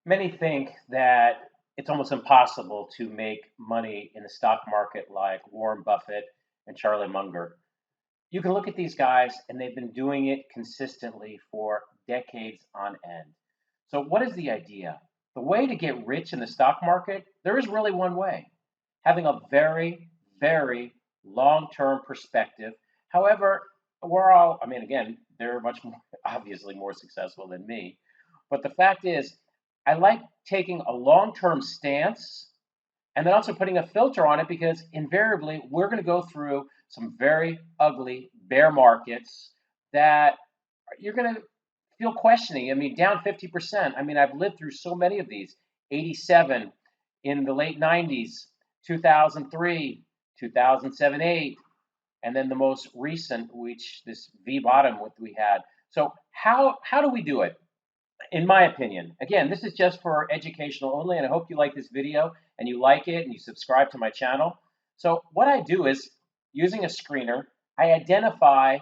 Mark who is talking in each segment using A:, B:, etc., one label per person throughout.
A: Many think that it's almost impossible to make money in the stock market like Warren Buffett and Charlie Munger. You can look at these guys and they've been doing it consistently for decades on end. So, what is the idea? The way to get rich in the stock market, there is really one way, having a very, very long term perspective. However, we're all, I mean, again, they're much more, obviously more successful than me. But the fact is, I like taking a long term stance and then also putting a filter on it because invariably we're going to go through some very ugly bear markets that you're going to feel questioning. I mean, down 50%. I mean, I've lived through so many of these. 87 in the late 90s, 2003, 2007, 8, and then the most recent, which this V bottom what we had. So how do we do it? In my opinion, again, this is just for educational only, and I hope you like this video and you like it and you subscribe to my channel. So what I do is, using a screener, I identify,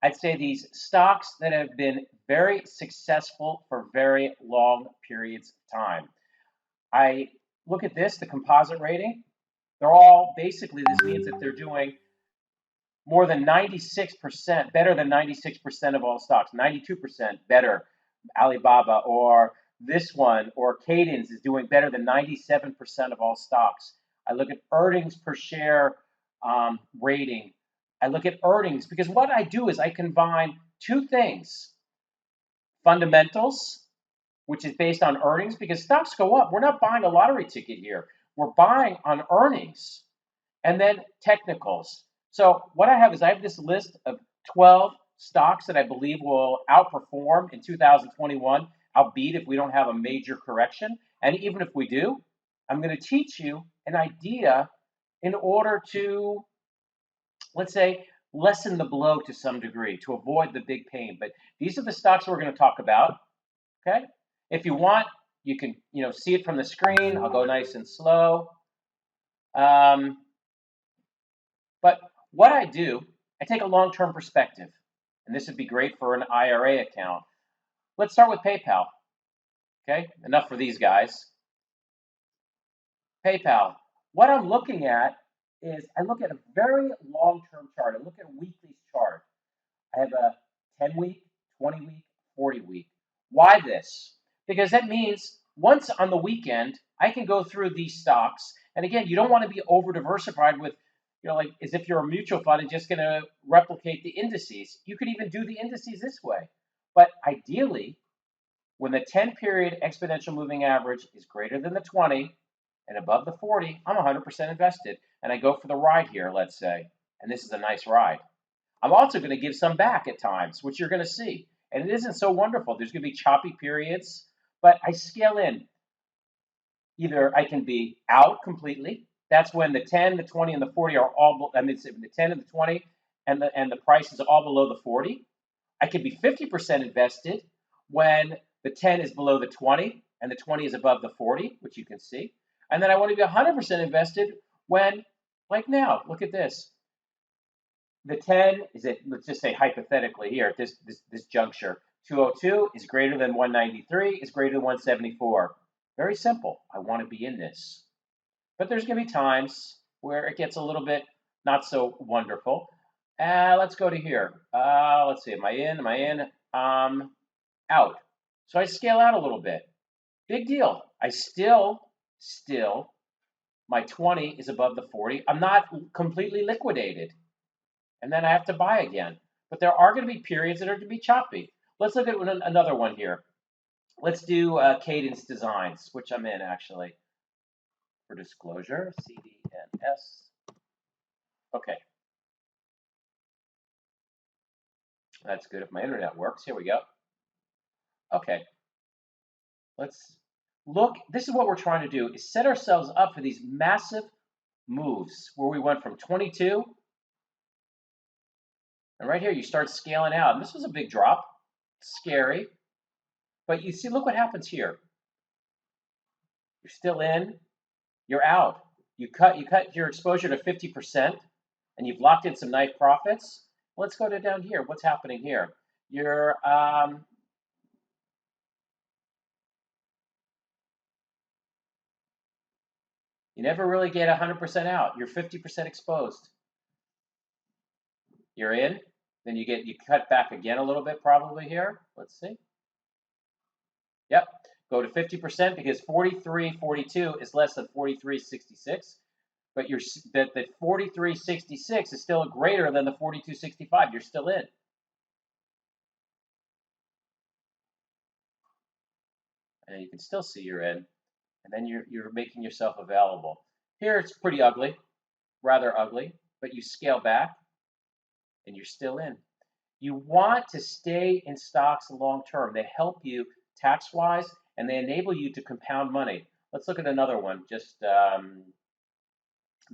A: I'd say, these stocks that have been very successful for very long periods of time. I look at this, the composite rating. They're all basically, this means that they're doing more than 96%, better than 96% of all stocks, 92% better. Alibaba or this one or Cadence is doing better than 97% of all stocks. I look at earnings per share rating. I look at earnings because what I do is I combine two things: fundamentals, which is based on earnings, because stocks go up. We're not buying a lottery ticket here. We're buying on earnings. And then technicals. So what I have is I have this list of 12 stocks that I believe will outperform in 2021, albeit if we don't have a major correction. And even if we do, I'm going to teach you an idea in order to, let's say, lessen the blow to some degree, to avoid the big pain. But these are the stocks we're going to talk about. Okay. If you want, you can, see it from the screen. I'll go nice and slow. But what I do, I take a long-term perspective, and this would be great for an IRA account. Let's start with PayPal. Okay, enough for these guys. PayPal. What I'm looking at is I look at a very long-term chart. I look at a weekly chart. I have a 10-week, 20-week, 40-week. Why this? Because that means once on the weekend, I can go through these stocks. And again, you don't want to be over-diversified with, like as if you're a mutual fund and just going to replicate the indices. You could even do the indices this way. But ideally, when the 10-period exponential moving average is greater than the 20 and above the 40, I'm 100% invested. And I go for the ride here, let's say. And this is a nice ride. I'm also going to give some back at times, which you're going to see. And it isn't so wonderful. There's going to be choppy periods, but I scale in. Either I can be out completely. That's when the 10, the 20, and the 40 are all, I mean, the 10 and the 20 and the price is all below the 40. I could be 50% invested when the 10 is below the 20 and the 20 is above the 40, which you can see. And then I want to be 100% invested when, like now, look at this. The 10 is at, let's just say hypothetically here at this juncture, 202 is greater than 193, is greater than 174. Very simple. I want to be in this. But there's going to be times where it gets a little bit not so wonderful. Let's go to here. Let's see. Am I in? Am I in? Out. So I scale out a little bit. Big deal. I still, my 20 is above the 40. I'm not completely liquidated. And then I have to buy again. But there are going to be periods that are going to be choppy. Let's look at another one here. Let's do Cadence Designs, which I'm in actually. For disclosure, CDNS. Okay. That's good if my internet works. Here we go. Okay. Let's look. This is what we're trying to do, is set ourselves up for these massive moves where we went from 22. And right here, you start scaling out. And this was a big drop. Scary. But you see, look what happens here. You're still in. You're out. You cut your exposure to 50%, and you've locked in some nice profits. Let's go to down here. What's happening here? You're never really get 100% out. You're 50% exposed. You're in, then you cut back again a little bit probably here. Let's see. Yep, go to 50% because 43.42 is less than 43.66, but the 43.66 is still greater than the 42.65. You're still in. And you can still see you're in, and then you're making yourself available. Here it's pretty ugly, rather ugly, but you scale back and you're still in. You want to stay in stocks long term. They help you tax-wise, and they enable you to compound money. Let's look at another one, just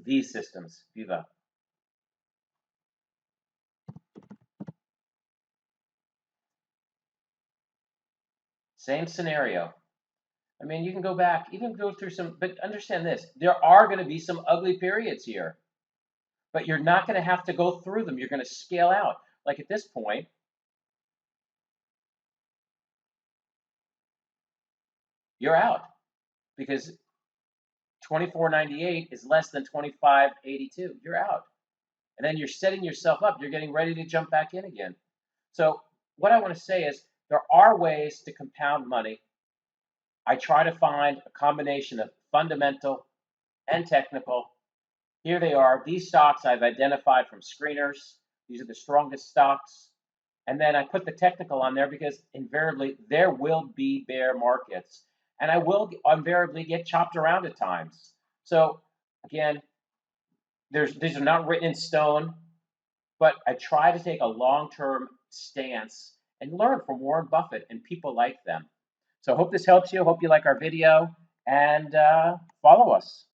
A: these systems, Veeva. Same scenario. I mean, you can go back, even go through some, but understand this, there are going to be some ugly periods here, but you're not going to have to go through them. You're going to scale out. Like at this point, you're out because 24.98 is less than 25.82. You're out. And then you're setting yourself up. You're getting ready to jump back in again. So what I want to say is there are ways to compound money. I try to find a combination of fundamental and technical. Here they are. These stocks I've identified from screeners. These are the strongest stocks. And then I put the technical on there because invariably there will be bear markets. And I will invariably get chopped around at times. So again, these are not written in stone, but I try to take a long-term stance and learn from Warren Buffett and people like them. So I hope this helps you. Hope you like our video and follow us.